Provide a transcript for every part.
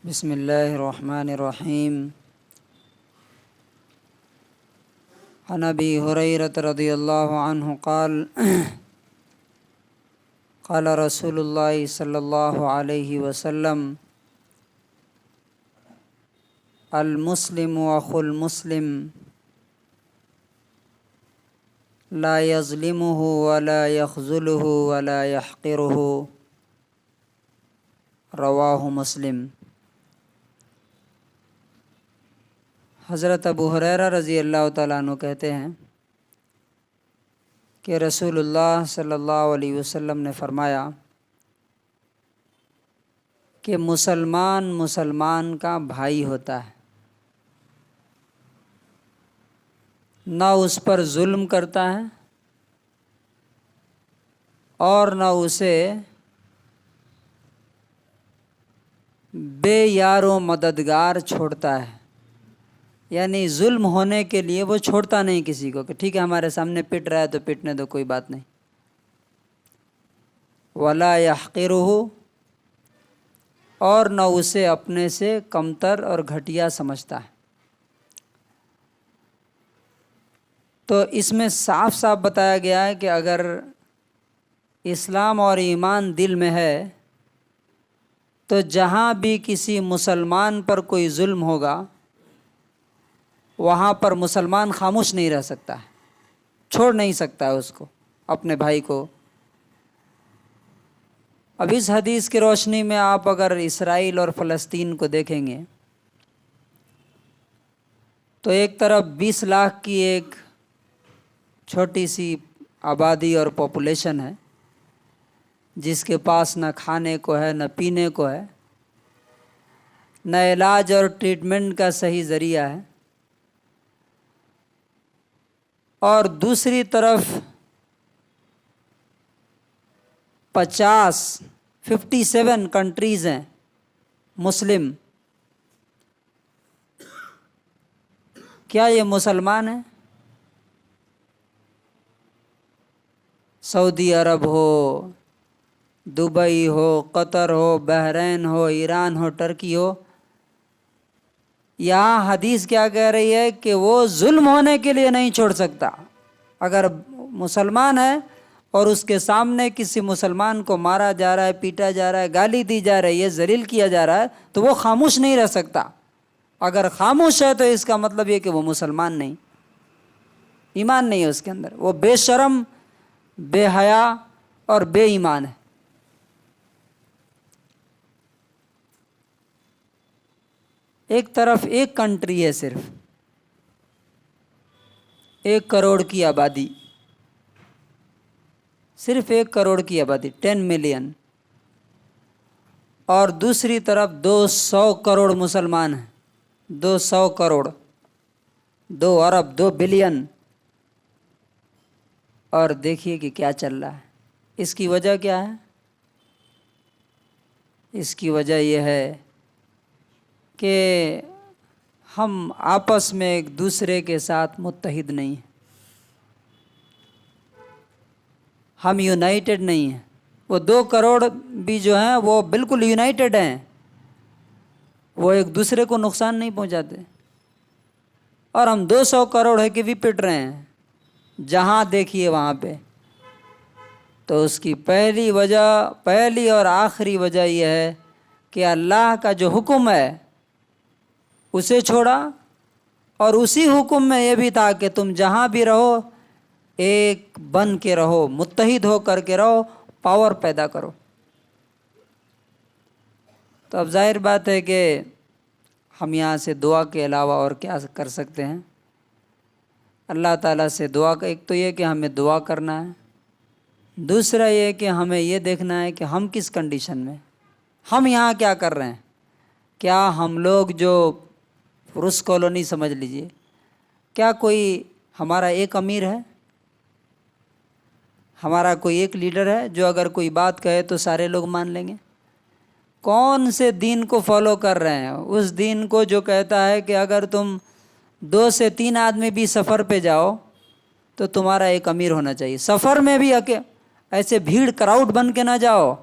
بسم الله الرحمن الرحيم. عن أبي هريرة رضي الله عنه قال قال رسول الله صلى الله عليه وسلم: المسلم أخو المسلم لا يظلمه ولا يخذله ولا يحقره. رواہ مسلم. حضرت ابو ہریرہ رضی اللہ تعالیٰ عنہ کہتے ہیں کہ رسول اللہ صلی اللہ علیہ وسلم نے فرمایا کہ مسلمان مسلمان کا بھائی ہوتا ہے، نہ اس پر ظلم کرتا ہے اور نہ اسے بے یار و مددگار چھوڑتا ہے، یعنی ظلم ہونے کے لیے وہ چھوڑتا نہیں کسی کو کہ ٹھیک ہے ہمارے سامنے پٹ رہا ہے تو پٹنے دو، کوئی بات نہیں. ولا یحقرہ، اور نہ اسے اپنے سے کمتر اور گھٹیا سمجھتا ہے. تو اس میں صاف صاف بتایا گیا ہے کہ اگر اسلام اور ایمان دل میں ہے تو جہاں بھی کسی مسلمان پر کوئی ظلم ہوگا وہاں پر مسلمان خاموش نہیں رہ سکتا ہے، چھوڑ نہیں سکتا ہے اس کو، اپنے بھائی کو. اب اس حدیث کی روشنی میں آپ اگر اسرائیل اور فلسطین کو دیکھیں گے تو ایک طرف 20 لاکھ کی ایک چھوٹی سی آبادی اور پاپولیشن ہے جس کے پاس نہ کھانے کو ہے نہ پینے کو ہے، نہ علاج اور ٹریٹمنٹ کا صحیح ذریعہ ہے، اور دوسری طرف 57 کنٹریز ہیں مسلم. کیا یہ مسلمان ہیں؟ سعودی عرب ہو، دبئی ہو، قطر ہو، بحرین ہو، ایران ہو، ٹرکی ہو، یہاں حدیث کیا کہہ رہی ہے کہ وہ ظلم ہونے کے لیے نہیں چھوڑ سکتا. اگر مسلمان ہے اور اس کے سامنے کسی مسلمان کو مارا جا رہا ہے، پیٹا جا رہا ہے، گالی دی جا رہی ہے، ذلیل کیا جا رہا ہے تو وہ خاموش نہیں رہ سکتا. اگر خاموش ہے تو اس کا مطلب یہ کہ وہ مسلمان نہیں، ایمان نہیں ہے اس کے اندر، وہ بے شرم، بے حیا اور بے ایمان ہے. ایک طرف ایک کنٹری ہے، صرف 1 کروڑ کی آبادی، صرف 1 کروڑ کی آبادی 10 ملین، اور دوسری طرف 200 کروڑ مسلمان ہیں، 200 کروڑ، 2 ارب، 2 بلین. اور دیکھیے کہ کیا چل رہا ہے. اس کی وجہ کیا ہے؟ اس کی وجہ یہ ہے کہ ہم آپس میں ایک دوسرے کے ساتھ متحد نہیں ہیں، ہم یونائٹڈ نہیں ہیں. وہ 2 کروڑ بھی جو ہیں وہ بالکل یونائٹڈ ہیں، وہ ایک دوسرے کو نقصان نہیں پہنچاتے، اور ہم 200 کروڑ ہے کہ بھی پٹ رہے ہیں جہاں دیکھیے وہاں پہ. تو اس کی پہلی اور آخری وجہ یہ ہے کہ اللہ کا جو حکم ہے اسے چھوڑا، اور اسی حکم میں یہ بھی تھا کہ تم جہاں بھی رہو ایک بن کے رہو، متحد ہو کر کے رہو، پاور پیدا کرو. تو اب ظاہر بات ہے کہ ہم یہاں سے دعا کے علاوہ اور کیا کر سکتے ہیں؟ اللہ تعالیٰ سے دعا کا، ایک تو یہ کہ ہمیں دعا کرنا ہے، دوسرا یہ کہ ہمیں یہ دیکھنا ہے کہ ہم کس کنڈیشن میں، ہم یہاں کیا کر رہے ہیں. کیا ہم لوگ جو روس کالونی سمجھ لیجئے، کیا کوئی ہمارا ایک امیر ہے، ہمارا کوئی ایک لیڈر ہے جو اگر کوئی بات کہے تو سارے لوگ مان لیں گے؟ کون سے دین کو فالو کر رہے ہیں؟ اس دین کو جو کہتا ہے کہ اگر تم 2 سے 3 آدمی بھی سفر پہ جاؤ تو تمہارا ایک امیر ہونا چاہیے، سفر میں بھی ایسے بھیڑ کراؤڈ بن کے نہ جاؤ.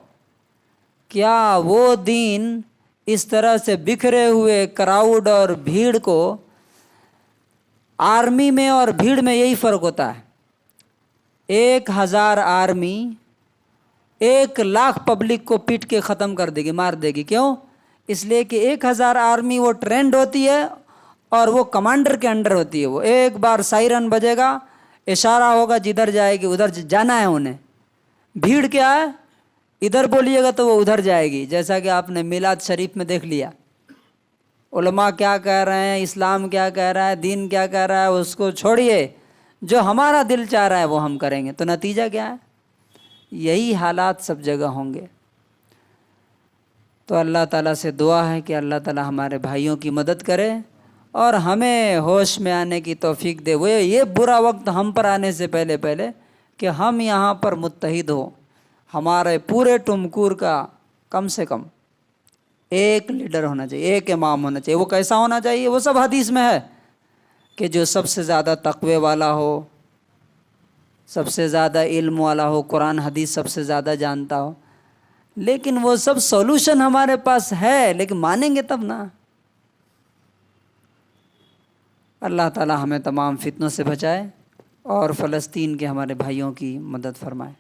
کیا وہ دین اس طرح سے بکھرے ہوئے کراؤڈ اور بھیڑ کو، آرمی میں اور بھیڑ میں یہی فرق ہوتا ہے. 1000 آرمی 1,00,000 پبلک کو پیٹ کے ختم کر دے گی، مار دے گی. کیوں؟ اس لیے کہ 1000 آرمی وہ ٹرینڈ ہوتی ہے اور وہ کمانڈر کے انڈر ہوتی ہے. وہ ایک بار سائرن بجے گا، اشارہ ہوگا جدھر جائے گی ادھر جانا ہے انہیں. بھیڑ کیا ہے؟ ادھر بولیے گا تو وہ ادھر جائے گی. جیسا کہ آپ نے میلاد شریف میں دیکھ لیا، علماء کیا کہہ رہے ہیں، اسلام کیا کہہ رہا ہے، دین کیا کہہ رہا ہے، اس کو چھوڑیے، جو ہمارا دل چاہ رہا ہے وہ ہم کریں گے. تو نتیجہ کیا ہے؟ یہی حالات سب جگہ ہوں گے. تو اللہ تعالیٰ سے دعا ہے کہ اللہ تعالیٰ ہمارے بھائیوں کی مدد کرے اور ہمیں ہوش میں آنے کی توفیق دے. وہ یہ برا وقت ہم پر آنے سے پہلے کہ ہم یہاں پر متحد ہو. ہمارے پورے ٹمکور کا کم سے کم ایک لیڈر ہونا چاہیے، ایک امام ہونا چاہیے. وہ کیسا ہونا چاہیے؟ وہ سب حدیث میں ہے کہ جو سب سے زیادہ تقوی والا ہو، سب سے زیادہ علم والا ہو، قرآن حدیث سب سے زیادہ جانتا ہو. لیکن وہ سب سولوشن ہمارے پاس ہے، لیکن مانیں گے تب نا. اللہ تعالی ہمیں تمام فتنوں سے بچائے اور فلسطین کے ہمارے بھائیوں کی مدد فرمائے.